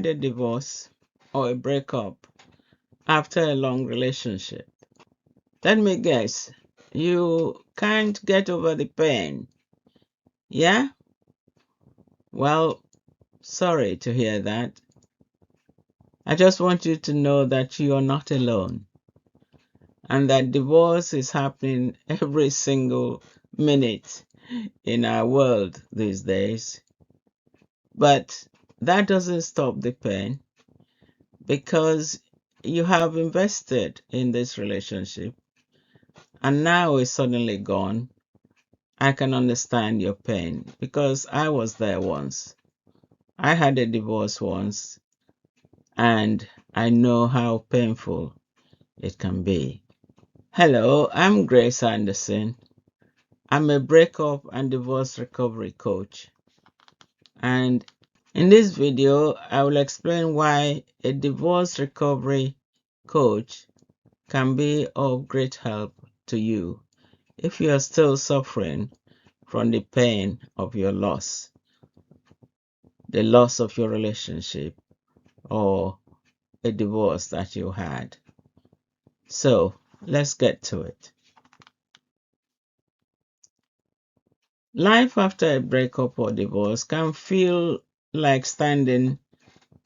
had a divorce or a breakup after a long relationship, let me guess, you can't get over the pain. Yeah? Well, sorry to hear that. I just want you to know that you are not alone and that divorce is happening every single minute in our world these days. But that doesn't stop the pain because you have invested in this relationship and now it's suddenly gone. I can understand your pain because I was there once. I had a divorce once and I know how painful it can be. Hello, I'm Grace Anderson. I'm a breakup and divorce recovery coach. And in this video, I will explain why a divorce recovery coach can be of great help to you if you are still suffering from the pain of your loss, the loss of your relationship, or a divorce that you had. So let's get to it. Life after a breakup or divorce can feel like standing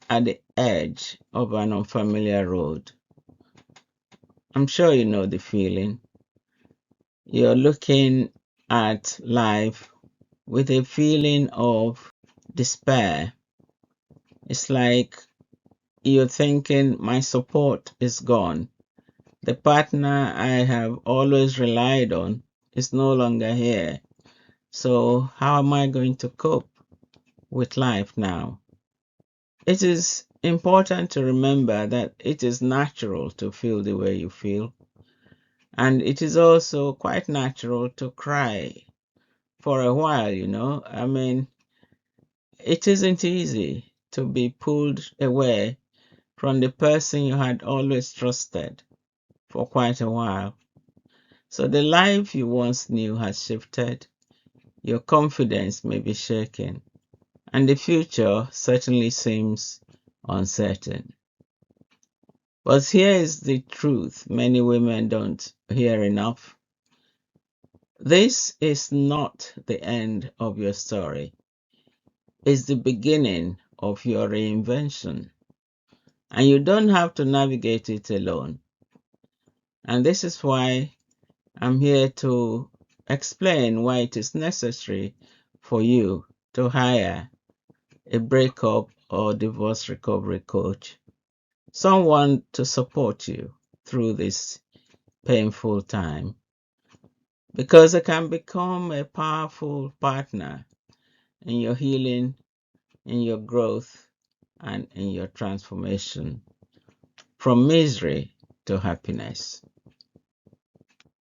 at the edge of an unfamiliar road. I'm sure you know the feeling. You're looking at life with a feeling of despair. It's like you're thinking, my support is gone. The partner I have always relied on is no longer here. So how am I going to cope with life now? It is important to remember that it is natural to feel the way you feel. And it is also quite natural to cry for a while, I mean, it isn't easy to be pulled away from the person you had always trusted for quite a while. So the life you once knew has shifted, your confidence may be shaken, and the future certainly seems uncertain. But here is the truth many women don't hear enough. This is not the end of your story. It's the beginning of your reinvention. And you don't have to navigate it alone. And this is why I'm here to explain why it is necessary for you to hire a breakup or divorce recovery coach, someone to support you through this painful time, because it can become a powerful partner in your healing, in your growth, and in your transformation from misery to happiness.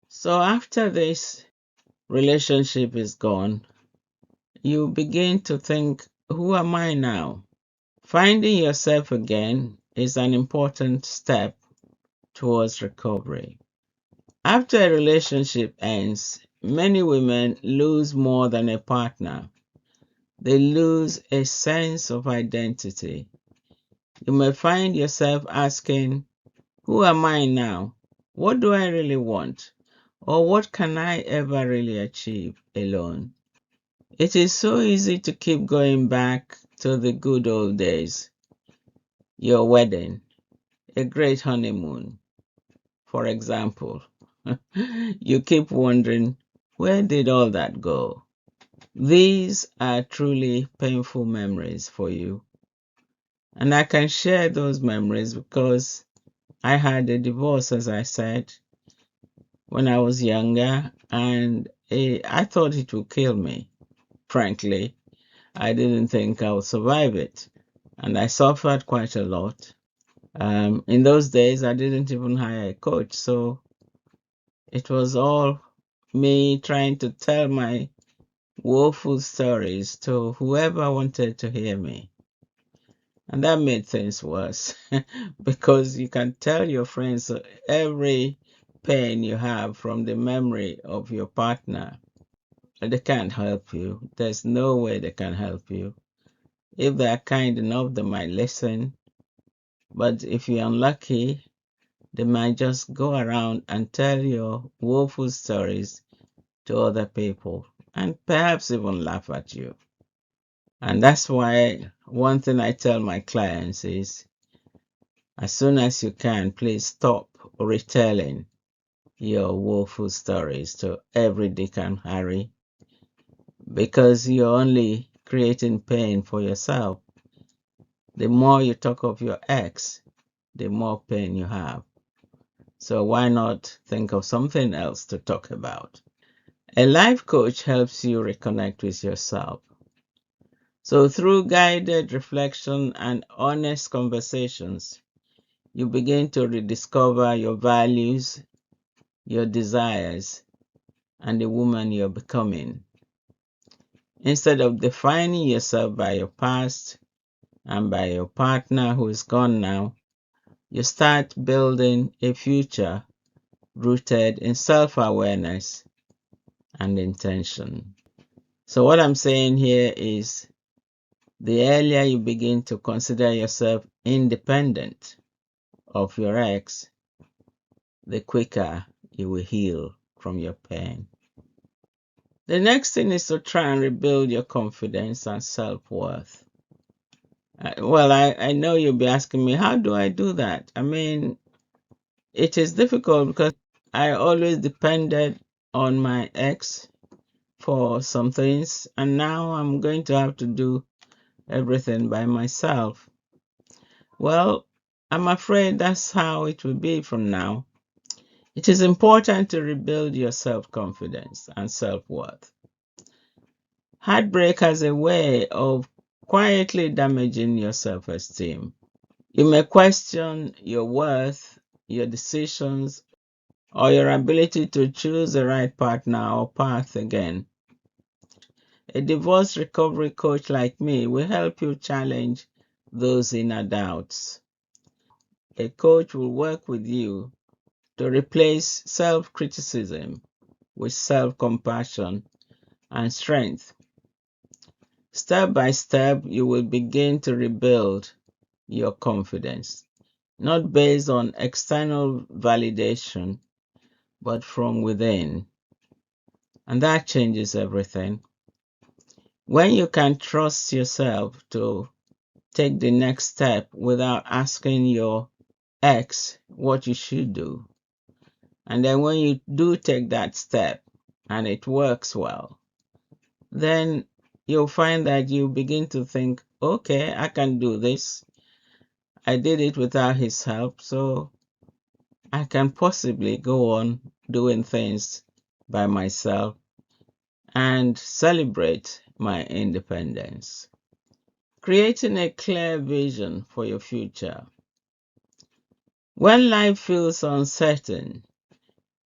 So after this relationship is gone, you begin to think, who am I now? Finding yourself again is an important step towards recovery. After a relationship ends, many women lose more than a partner. They lose a sense of identity. You may find yourself asking, who am I now? What do I really want? Or what can I ever really achieve alone? It is so easy to keep going back to the good old days. Your wedding, a great honeymoon, for example. You keep wondering, where did all that go? These are truly painful memories for you. And I can share those memories because I had a divorce, as I said, when I was younger, and I thought it would kill me. Frankly, I didn't think I would survive it, and I suffered quite a lot. In those days, I didn't even hire a coach, so it was all me trying to tell my woeful stories to whoever wanted to hear me. And that made things worse because you can tell your friends every pain you have from the memory of your partner. They can't help you. There's no way they can help you. If they are kind enough, they might listen. But if you're unlucky, they might just go around and tell your woeful stories to other people and perhaps even laugh at you. And that's why one thing I tell my clients is as soon as you can, please stop retelling your woeful stories to every Dick and Harry because you're only creating pain for yourself. The more you talk of your ex, the more pain you have. So why not think of something else to talk about? A life coach helps you reconnect with yourself. So through guided reflection and honest conversations, you begin to rediscover your values, your desires, and the woman you're becoming. Instead of defining yourself by your past and by your partner who is gone now, you start building a future rooted in self-awareness and intention. So what I'm saying here is the earlier you begin to consider yourself independent of your ex, the quicker you will heal from your pain. The next thing is to try and rebuild your confidence and self-worth. I know you'll be asking me, how do I do that? I mean, it is difficult because I always depended on my ex for some things, and now I'm going to have to do everything by myself. Well, I'm afraid that's how it will be from now. It is important to rebuild your self-confidence and self-worth. Heartbreak has a way of quietly damaging your self-esteem. You may question your worth, your decisions, or your ability to choose the right partner or path again. A divorce recovery coach like me will help you challenge those inner doubts. A coach will work with you to replace self-criticism with self-compassion and strength. Step by step, you will begin to rebuild your confidence, not based on external validation, but from within. And that changes everything. When you can trust yourself to take the next step without asking your ex what you should do, and then when you do take that step and it works well, then you'll find that you begin to think, okay, I can do this. I did it without his help, so I can possibly go on doing things by myself and celebrate my independence. Creating a clear vision for your future. When life feels uncertain,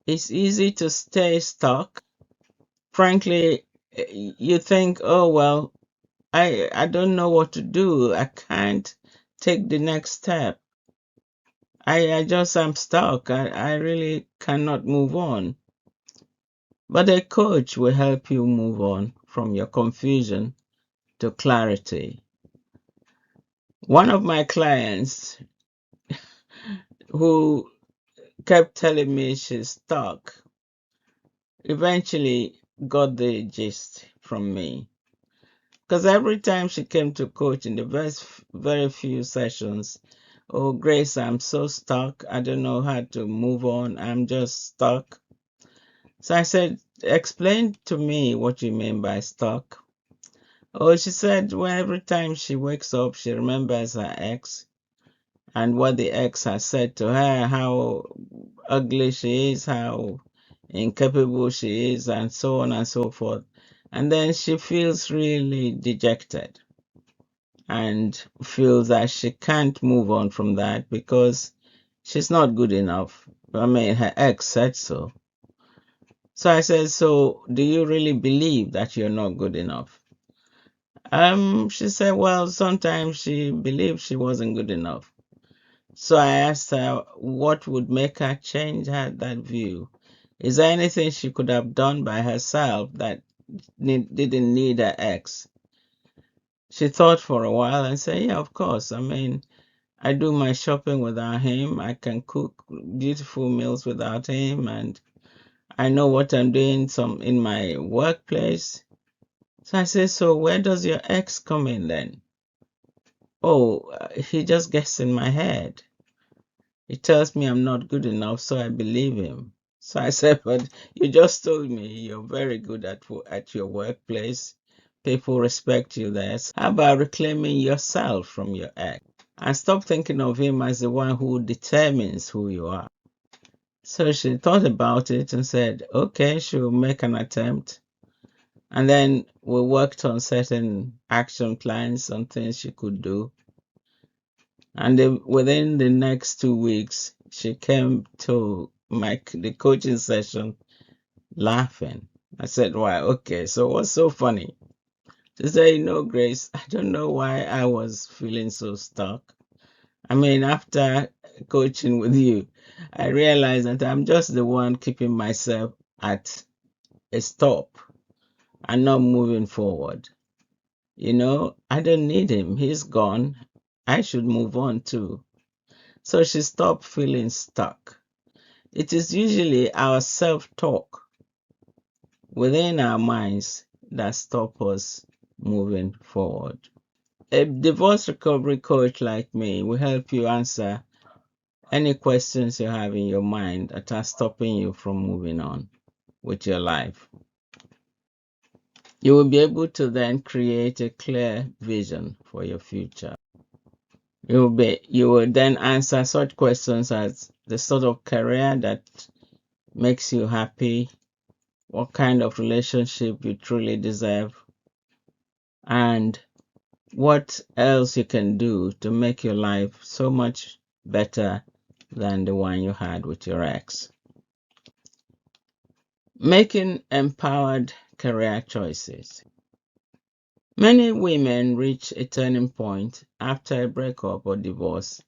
it's easy to stay stuck. Frankly, you think, oh, well, I don't know what to do. I can't take the next step. I just am stuck. I really cannot move on. But a coach will help you move on from your confusion to clarity. One of my clients who kept telling me she's stuck eventually got the gist from me. Because every time she came to coach in the very few sessions, oh, Grace, I'm so stuck. I don't know how to move on. I'm just stuck. So I said, explain to me what you mean by stuck. Oh, she said, well, every time she wakes up, she remembers her ex and what the ex has said to her, how ugly she is, how incapable she is, and so on and so forth. And then she feels really dejected and feels that she can't move on from that because she's not good enough. I mean, her ex said so. So I said, so do you really believe that you're not good enough? She said, well, sometimes she believed she wasn't good enough. So I asked her what would make her change that view. Is there anything she could have done by herself that didn't need her ex? She thought for a while and said, yeah, of course. I mean, I do my shopping without him. I can cook beautiful meals without him. And I know what I'm doing some in my workplace. So I said, so where does your ex come in then? Oh, he just gets in my head. He tells me I'm not good enough, so I believe him. So I said, but you just told me you're very good at your workplace. People respect you there. So how about reclaiming yourself from your ex? And stop thinking of him as the one who determines who you are. So she thought about it and said, okay, she'll make an attempt. And then we worked on certain action plans on things she could do. And within the next 2 weeks, she came to the coaching session laughing. I said, why? Okay, so what's so funny? She said, Grace, I don't know why I was feeling so stuck. I mean, after coaching with you, I realized that I'm just the one keeping myself at a stop and not moving forward. I don't need him. He's gone. I should move on too. So she stopped feeling stuck. It is usually our self-talk within our minds that stop us moving forward. A divorce recovery coach like me will help you answer any questions you have in your mind that are stopping you from moving on with your life. You will be able to then create a clear vision for your future. You will then answer such questions as the sort of career that makes you happy, what kind of relationship you truly deserve, and what else you can do to make your life so much better than the one you had with your ex. Making empowered career choices. Many women reach a turning point after a breakup or divorce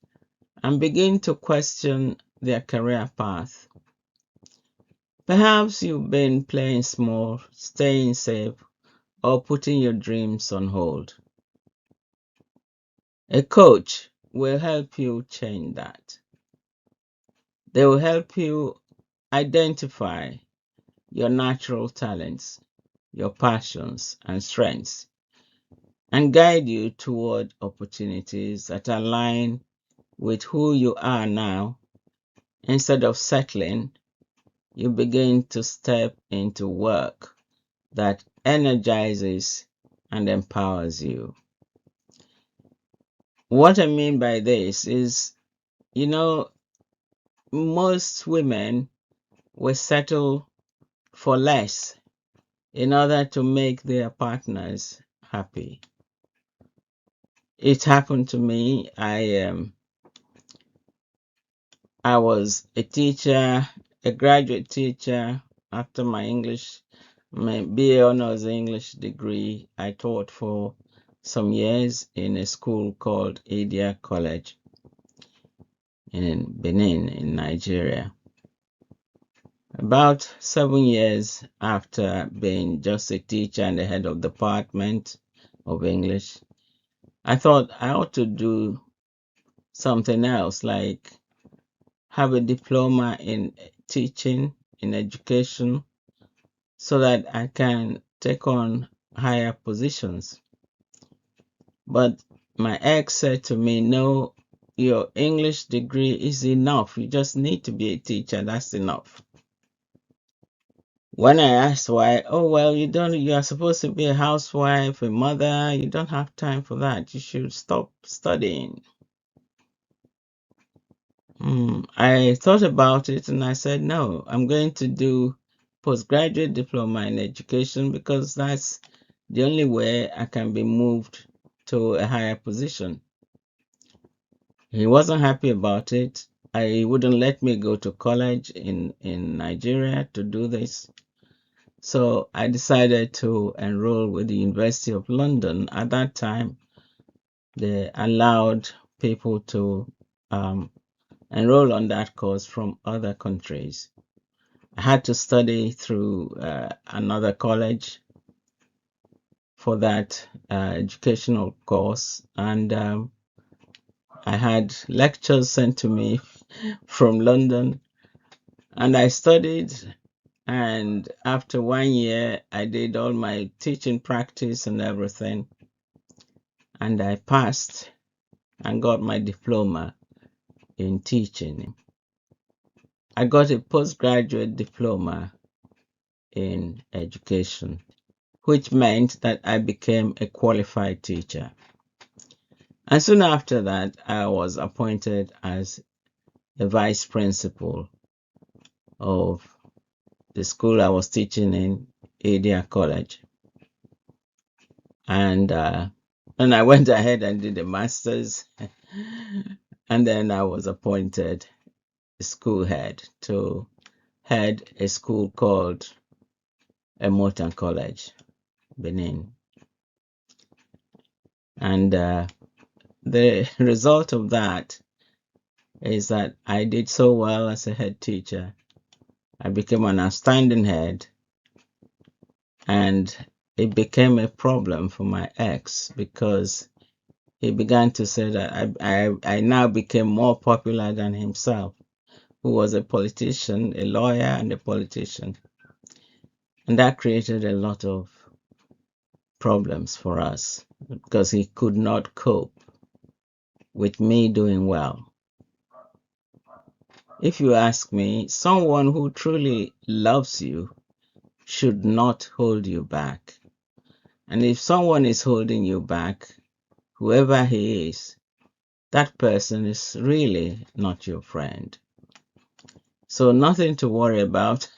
and begin to question their career path. Perhaps you've been playing small, staying safe, or putting your dreams on hold. A coach will help you change that. They will help you identify your natural talents, your passions, and strengths, and guide you toward opportunities that align with who you are now. Instead of settling, you begin to step into work that energizes and empowers you. What I mean by this is, you know, most women will settle for less in order to make their partners happy. It happened to me. I was a teacher, a graduate teacher. After my BA honors English degree, I taught for some years in a school called Adia College in Benin, in Nigeria. About 7 years after being just a teacher and the head of department of English, I thought I ought to do something else, like have a diploma in teaching, in education, so that I can take on higher positions. But my ex said to me, no, your English degree is enough. You just need to be a teacher. That's enough. When I asked why, oh, well, you are supposed to be a housewife, a mother. You don't have time for that. You should stop studying. I thought about it and I said, no, I'm going to do postgraduate diploma in education because that's the only way I can be moved to a higher position. He wasn't happy about it. He wouldn't let me go to college in Nigeria to do this. So I decided to enroll with the University of London. At that time, they allowed people to enroll on that course from other countries. I had to study through another college for that educational course, and I had lectures sent to me from London, and I studied. And after 1 year, I did all my teaching practice and everything, and I passed and got my diploma in teaching. I got a postgraduate diploma in education, which meant that I became a qualified teacher. And soon after that, I was appointed as a vice principal of the school I was teaching in, Adia College. And I went ahead and did a master's, and then I was appointed school head to head a school called Emotan College, Benin. And the result of that is that I did so well as a head teacher. I became an outstanding head, and it became a problem for my ex because he began to say that I now became more popular than himself, who was a politician, a lawyer and a politician. And that created a lot of problems for us because he could not cope with me doing well. If you ask me, someone who truly loves you should not hold you back. And if someone is holding you back, whoever he is, that person is really not your friend. So nothing to worry about.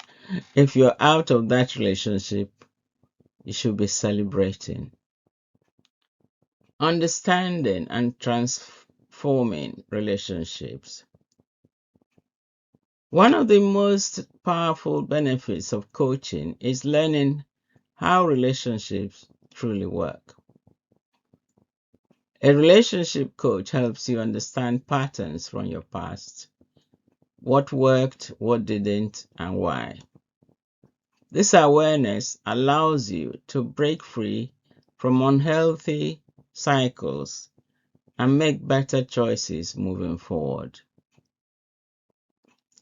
If you're out of that relationship, you should be celebrating. Understanding and transforming relationships. One of the most powerful benefits of coaching is learning how relationships truly work. A relationship coach helps you understand patterns from your past, what worked, what didn't, and why. This awareness allows you to break free from unhealthy cycles and make better choices moving forward.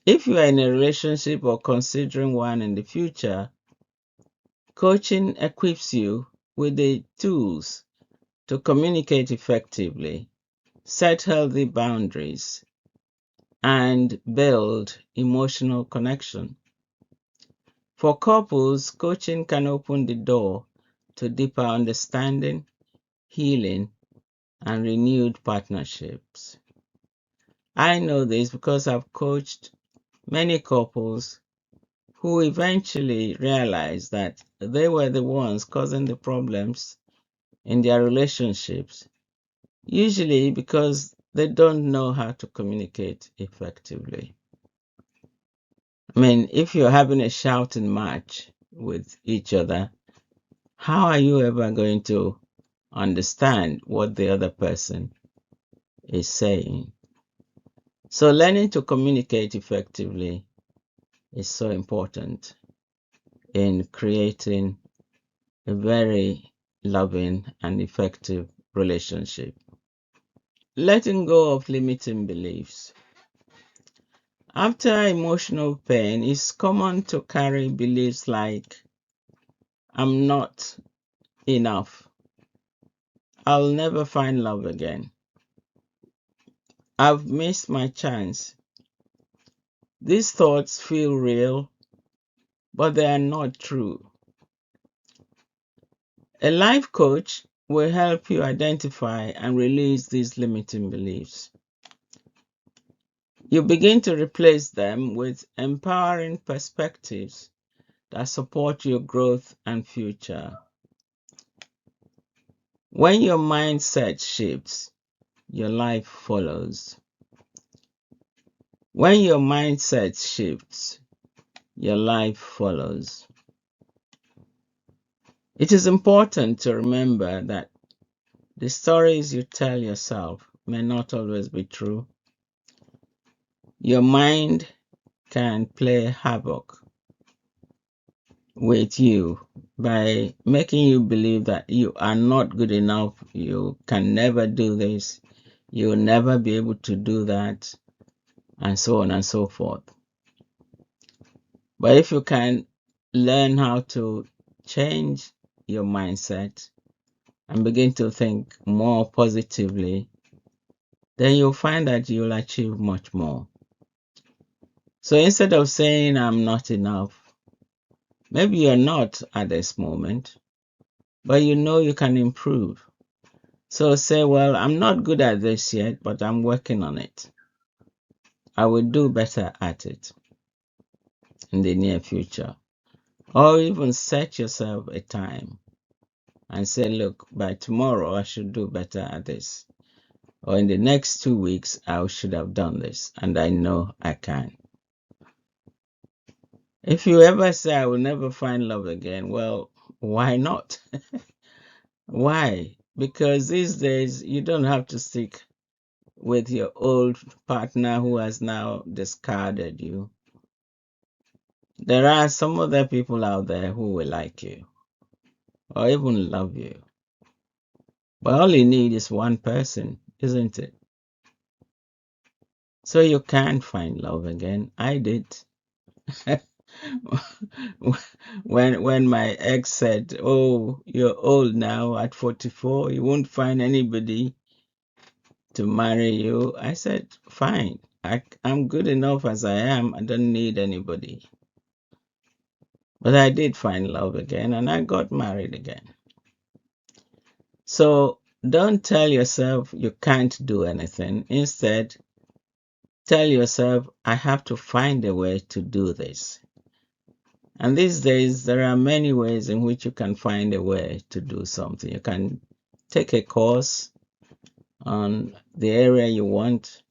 If you are in a relationship or considering one in the future, coaching equips you with the tools to communicate effectively, set healthy boundaries, and build emotional connection. For couples, coaching can open the door to deeper understanding, healing, and renewed partnerships. I know this because I've coached many couples who eventually realized that they were the ones causing the problems in their relationships, usually because they don't know how to communicate effectively. I mean, if you're having a shouting match with each other, how are you ever going to understand what the other person is saying? So learning to communicate effectively is so important in creating a very loving and effective relationship. Letting go of limiting beliefs. After emotional pain, it's common to carry beliefs like, I'm not enough, I'll never find love again, I've missed my chance. These thoughts feel real, but they are not true. A life coach will help you identify and release these limiting beliefs. You begin to replace them with empowering perspectives that support your growth and future. When your mindset shifts, your life follows. When your mindset shifts, your life follows. It is important to remember that the stories you tell yourself may not always be true. Your mind can play havoc. with you by making you believe that you are not good enough, you can never do this, you'll never be able to do that, and so on and so forth. But if you can learn how to change your mindset and begin to think more positively, then you'll find that you'll achieve much more. So instead of saying, I'm not enough, maybe you're not at this moment, but you know you can improve. So say, well, I'm not good at this yet, but I'm working on it. I will do better at it in the near future. Or even set yourself a time and say, look, by tomorrow I should do better at this. Or in the next 2 weeks, I should have done this, and I know I can. If you ever say, I will never find love again, well, why not? Why? Because these days you don't have to stick with your old partner who has now discarded you. There are some other people out there who will like you or even love you. But all you need is one person, isn't it? So you can find love again. I did. when my ex said, "Oh, you're old now at 44, you won't find anybody to marry you," I said, "Fine. I'm good enough as I am. I don't need anybody." But I did find love again and I got married again. So don't tell yourself you can't do anything. Instead, tell yourself, I have to find a way to do this. And these days, there are many ways in which you can find a way to do something. You can take a course on the area you want.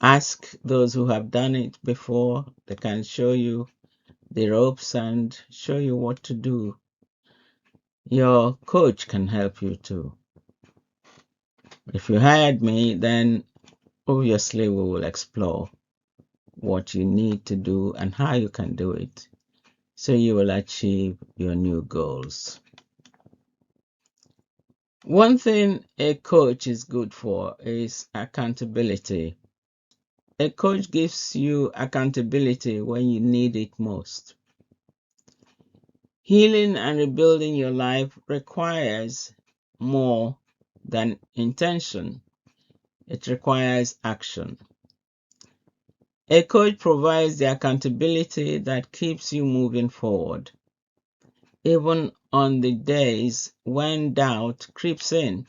Ask those who have done it before. They can show you the ropes and show you what to do. Your coach can help you too. If you hired me, then obviously we will explore what you need to do and how you can do it so you will achieve your new goals. One thing a coach is good for is accountability. A coach gives you accountability when you need it most. Healing and rebuilding your life requires more than intention. It requires action. A coach provides the accountability that keeps you moving forward, even on the days when doubt creeps in.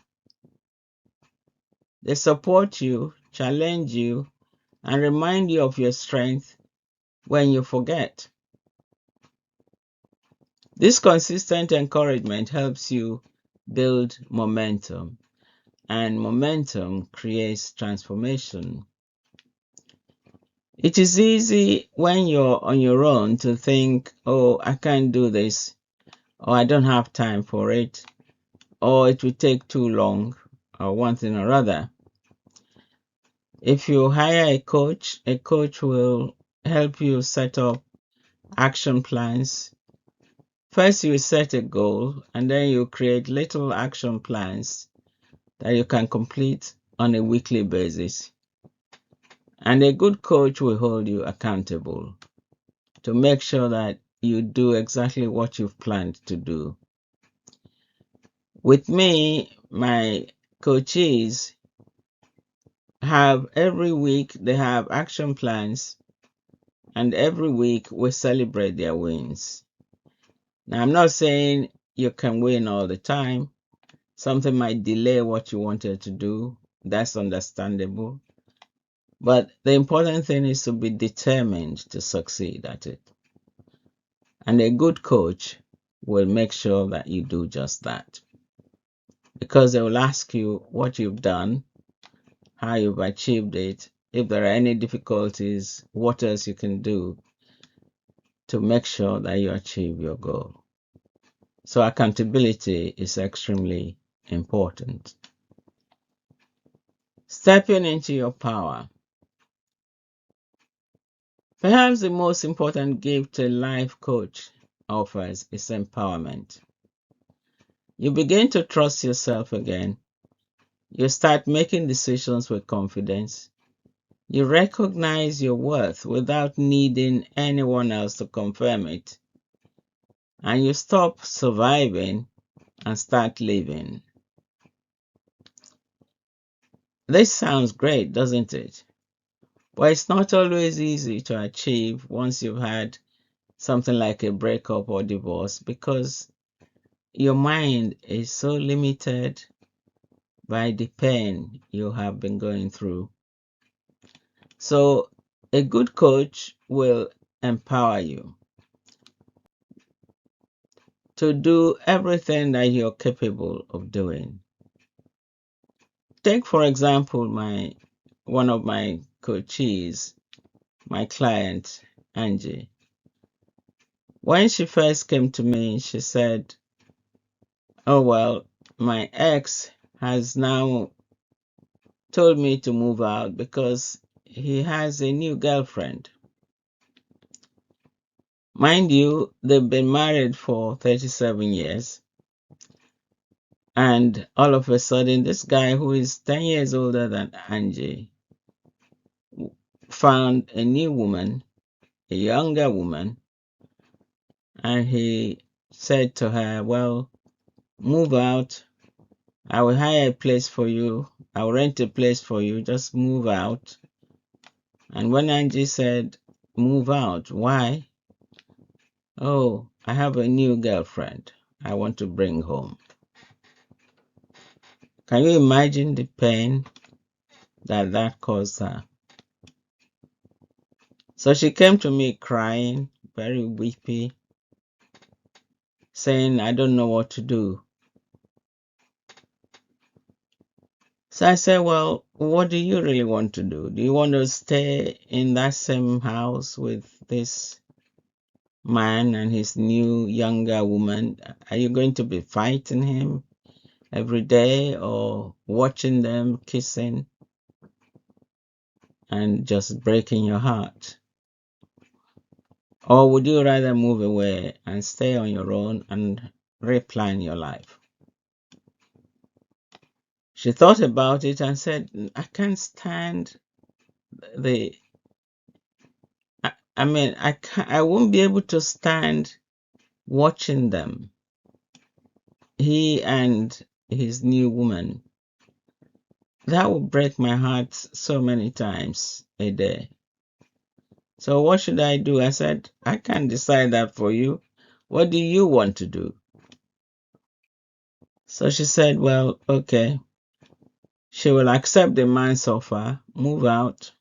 They support you, challenge you, and remind you of your strength when you forget. This consistent encouragement helps you build momentum, and momentum creates transformation. It is easy when you're on your own to think, oh, I can't do this, or I don't have time for it, or it will take too long, or one thing or other. If you hire a coach will help you set up action plans. First, you set a goal, and then you create little action plans that you can complete on a weekly basis. And a good coach will hold you accountable to make sure that you do exactly what you've planned to do. With me, my coaches have every week, they have action plans, and every week we celebrate their wins. Now, I'm not saying you can win all the time. Something might delay what you wanted to do. That's understandable. But the important thing is to be determined to succeed at it. And a good coach will make sure that you do just that. Because they will ask you what you've done, how you've achieved it, if there are any difficulties, what else you can do to make sure that you achieve your goal. So accountability is extremely important. Stepping into your power. Perhaps the most important gift a life coach offers is empowerment. You begin to trust yourself again. You start making decisions with confidence. You recognize your worth without needing anyone else to confirm it. And you stop surviving and start living. This sounds great, doesn't it? But it's not always easy to achieve once you've had something like a breakup or divorce because your mind is so limited by the pain you have been going through. So, a good coach will empower you to do everything that you're capable of doing. Take, for example, one of my coaches, my client, Angie. When she first came to me, she said, "Oh, well, my ex has now told me to move out because he has a new girlfriend." Mind you, they've been married for 37 years. And all of a sudden, this guy who is 10 years older than Angie found a new woman, a younger woman, and he said to her, "Well, move out. I will hire a place for you. I will rent a place for you. Just move out." And when Angie said, "Move out, why?" "Oh, I have a new girlfriend I want to bring home." Can you imagine the pain that caused her? So she came to me crying, very weepy, saying, "I don't know what to do." So I said, "Well, what do you really want to do? Do you want to stay in that same house with this man and his new younger woman? Are you going to be fighting him every day or watching them kissing and just breaking your heart? Or would you rather move away and stay on your own and replan your life?" She thought about it and said, "I can't stand the I mean, I won't be able to stand watching them. He and his new woman. That would break my heart so many times a day. So what should I do?" I said, "I can't decide that for you. What do you want to do?" So she said, "Well, okay." She will accept the man's offer, move out,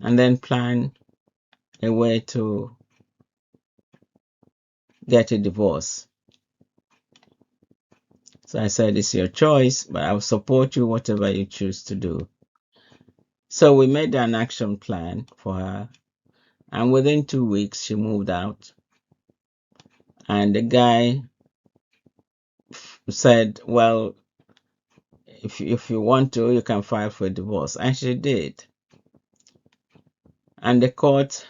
and then plan a way to get a divorce. So I said, "It's your choice, but I'll support you whatever you choose to do." So we made an action plan for her, and within 2 weeks she moved out. And the guy said, "Well, if you want to, you can file for a divorce." And she did. And the court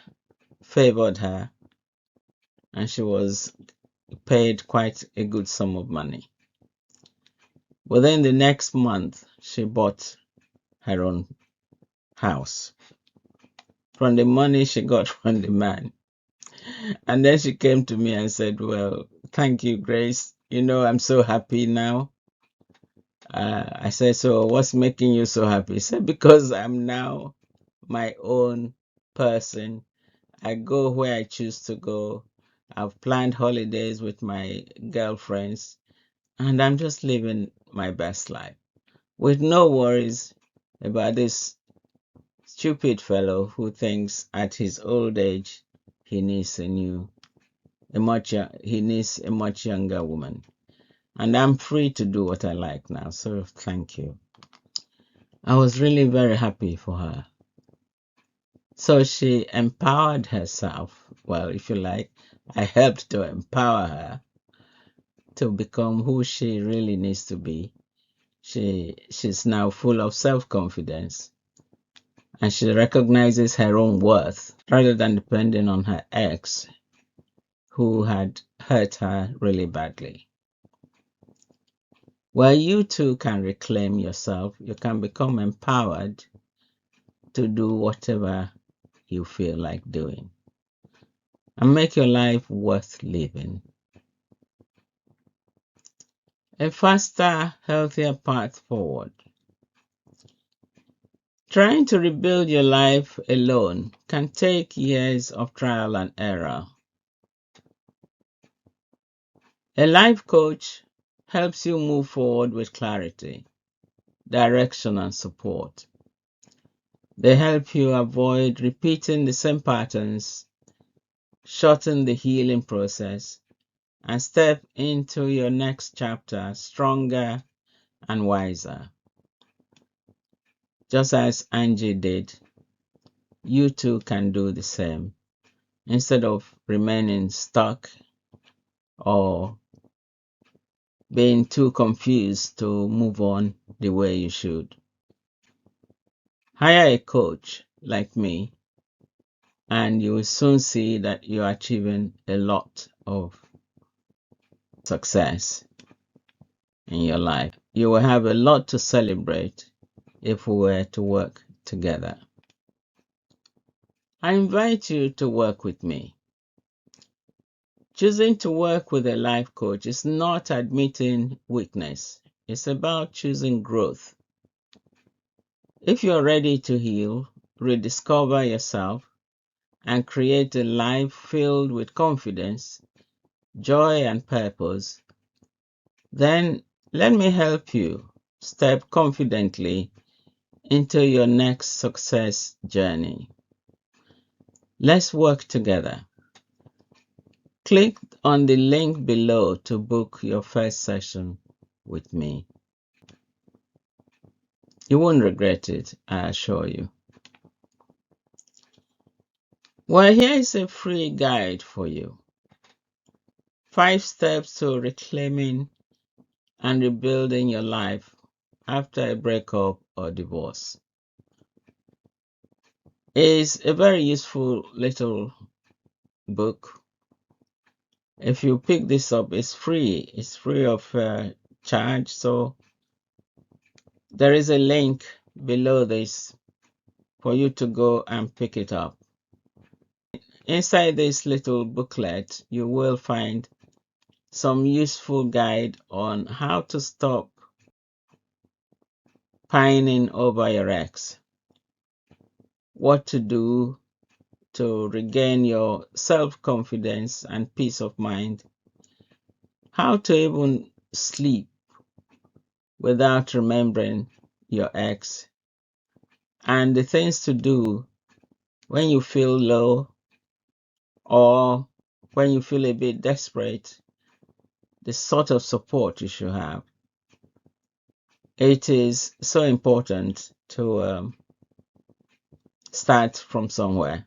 favored her, and she was paid quite a good sum of money. Within the next month, she bought her own house from the money she got from the man. And then she came to me and said, "Well, thank you, Grace. I'm so happy now." I said, "So what's making you so happy?" She said, "Because I'm now my own person. I go where I choose to go. I've planned holidays with my girlfriends, and I'm just living my best life with no worries about this stupid fellow who thinks at his old age he needs he needs a much younger woman. And I'm free to do what I like now. So thank you." I was really very happy for her. So she empowered herself. Well, if you like, I helped to empower her to become who she really needs to be. She's now full of self-confidence, and she recognizes her own worth rather than depending on her ex, who had hurt her really badly. Well, you too can reclaim yourself. You can become empowered to do whatever you feel like doing and make your life worth living. A faster, healthier path forward. Trying to rebuild your life alone can take years of trial and error. A life coach helps you move forward with clarity, direction, and support. They help you avoid repeating the same patterns, shorten the healing process, and step into your next chapter stronger and wiser. Just as Angie did, you too can do the same instead of remaining stuck or being too confused to move on the way you should. Hire a coach like me, and you will soon see that you're achieving a lot of success in your life. You will have a lot to celebrate if we were to work together. I invite you to work with me. Choosing to work with a life coach is not admitting weakness. It's about choosing growth. If you're ready to heal, rediscover yourself, and create a life filled with confidence, joy, and purpose, then let me help you step confidently into your next success journey. Let's work together. Click on the link below to book your first session with me. You won't regret it, I assure you. Well, here is a free guide for you. 5 steps to reclaiming and rebuilding your life after a breakup or divorce. It's a very useful little book. If you pick this up, it's free. It's free of charge. So there is a link below this for you to go and pick it up. Inside this little booklet, you will find some useful guide on how to stop pining over your ex, what to do to regain your self-confidence and peace of mind, how to even sleep without remembering your ex, and the things to do when you feel low or when you feel a bit desperate, the sort of support you should have. It is so important to start from somewhere.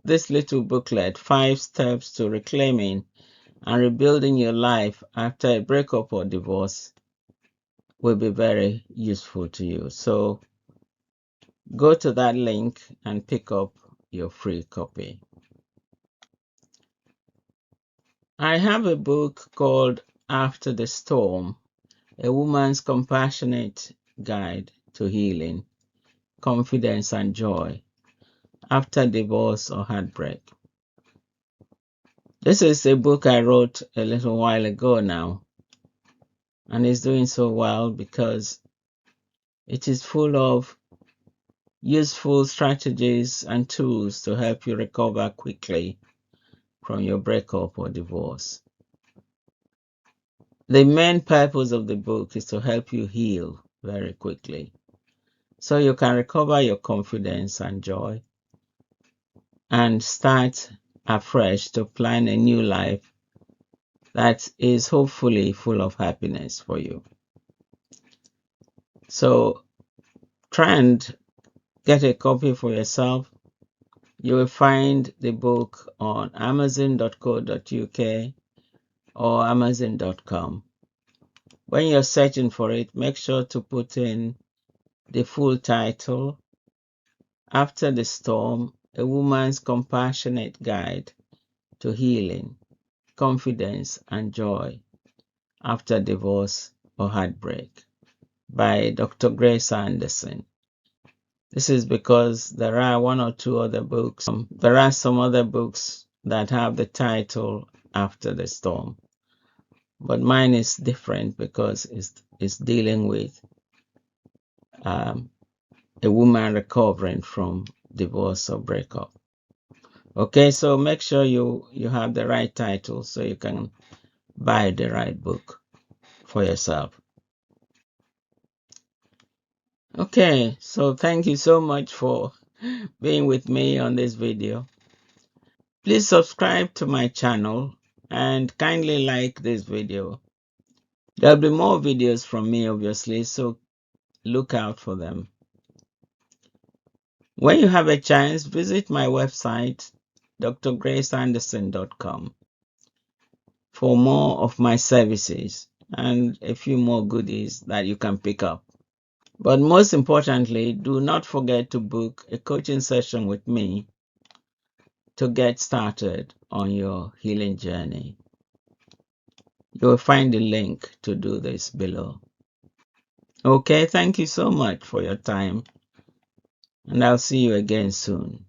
This little booklet, 5 Steps to Reclaiming and Rebuilding Your Life After a Breakup or Divorce, will be very useful to you. So go to that link and pick up your free copy. I have a book called After the Storm, A Woman's Compassionate Guide to Healing, Confidence and Joy After Divorce or Heartbreak. This is a book I wrote a little while ago now, and it's doing so well because it is full of useful strategies and tools to help you recover quickly from your breakup or divorce. The main purpose of the book is to help you heal very quickly so you can recover your confidence and joy and start afresh to plan a new life that is hopefully full of happiness for you. So try and get a copy for yourself. You will find the book on amazon.co.uk or amazon.com. When you're searching for it, make sure to put in the full title, After the Storm, A Woman's Compassionate Guide to Healing, confidence, and joy after divorce or heartbreak by Dr. Grace Anderson. This is because there are one or two other books. There are some other books that have the title After the Storm, but mine is different because it's dealing with a woman recovering from divorce or breakup. Okay, so make sure you have the right title so you can buy the right book for yourself. Okay, so thank you so much for being with me on this video. Please subscribe to my channel and kindly like this video. There'll be more videos from me, obviously, so look out for them. When you have a chance, visit my website, drgraceanderson.com, for more of my services and a few more goodies that you can pick up. But most importantly, do not forget to book a coaching session with me to get started on your healing journey. You will find the link to do this below. Okay, thank you so much for your time, and I'll see you again soon.